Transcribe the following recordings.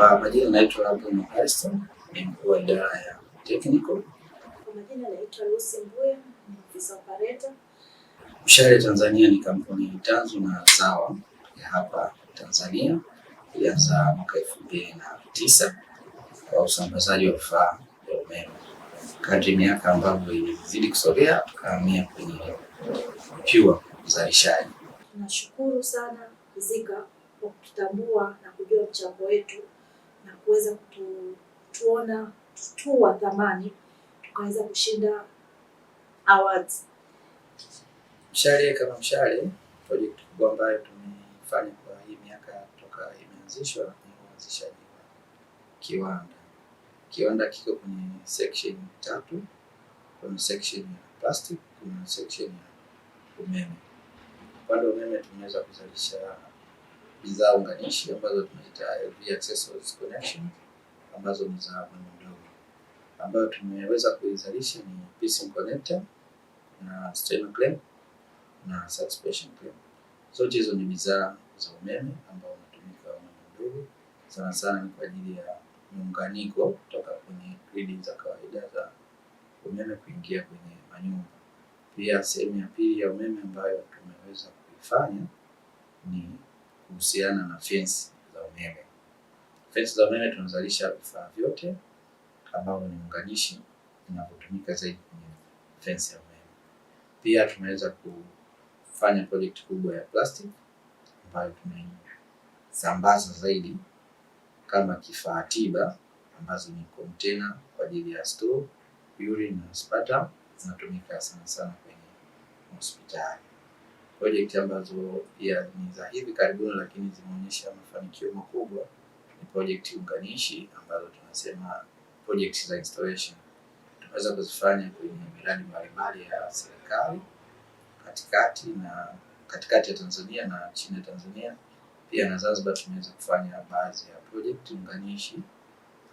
Kwa majina naitwa Abdul Ariston, ni mkuu wa idara ya technical. Kwa majina naitwa Lucy Mbuya, ni officer operator. Mshale Tanzania ni kampuni tanzu na zawa ya hapa Tanzania. Ilianza mwaka 2009 kwa usambazaji wa vifaa vya umeme. Kadri miaka ambavyo ilizidi kusogea, tukahamia kwenye pure uzalishaji. Tunashukuru sana Zika kwa kututambua na kujua mchango wetu na kuweza kutuona wa thamani tukaweza kushinda awards. Mshale kama mshale, project kubwa ambayo tumefanya kwa hii miaka toka imeanzishwa ni uanzishaji wa kiwanda. Kiwanda kiko kwenye section 3. Kuna section ya plastic, kuna section ya umeme. Upande wa umeme tumeweza kuzalisha bidhaa unganishi ambazo tunaita LV accessories connection, ambazo ni za umeme mdogo. Ambayo tumeweza kuizalisha ni piston connector na steno clamp na suspension clamp. Zote hizo ni bidhaa za umeme ambao unatumika umeme mdogo. Sana sana ni kwa ajili ya muunganiko kutoka kwenye gridi za kawaida za umeme kuingia kwenye manyumba. Pia sehemu ya pili ya umeme ambayo tumeweza kuifanya ni kuhusiana na fence za umeme. Fence za umeme tunazalisha vifaa vyote ambavyo ni unganishi vinavyotumika zaidi kwenye fence ya umeme. Pia tumeweza kufanya project kubwa ya plastic ambayo tunaisambaza zaidi kama kifaa tiba, ambazo ni container kwa ajili ya store, urine na sputum, zinatumika sana sana kwenye hospitali. Project ambazo pia ni za hivi karibuni lakini zimeonyesha mafanikio makubwa ni project unganishi ambazo tunasema project za installation. Tunaweza kuzifanya kwenye miradi mbalimbali ya serikali katikati ya Tanzania na chini ya Tanzania. Pia na Zanzibar tumeweza kufanya baadhi ya project unganishi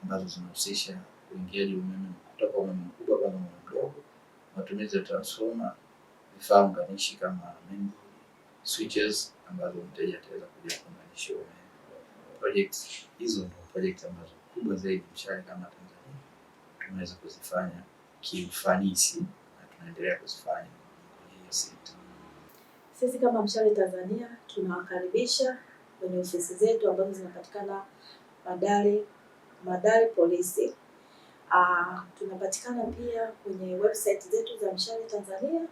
ambazo zinahusisha uingiaji umeme kutoka umeme mkubwa kwenda umeme mdogo, matumizi ya transformer, vifaa unganishi kama main switches ambazo mteja ataweza kuja kuunganisha umeme. Project hizo ndio project ambazo kubwa zaidi mshale kama Tanzania tumeweza kuzifanya kiufanisi na tunaendelea kuzifanya kwenye hiyo sekta. Sisi kama Mshale Tanzania tunawakaribisha kwenye ofisi zetu ambazo zinapatikana Madale Polisi. Tunapatikana pia kwenye website zetu za Mshale Tanzania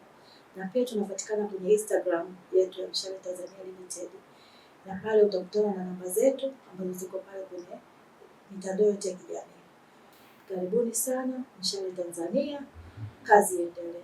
na pia tunapatikana kwenye Instagram yetu ya Mshale Tanzania Limited. Na pale utakutana na namba zetu ambazo ziko pale kwenye mitandao yote ya kijamii. Karibuni sana Mshale Tanzania, kazi iendelee.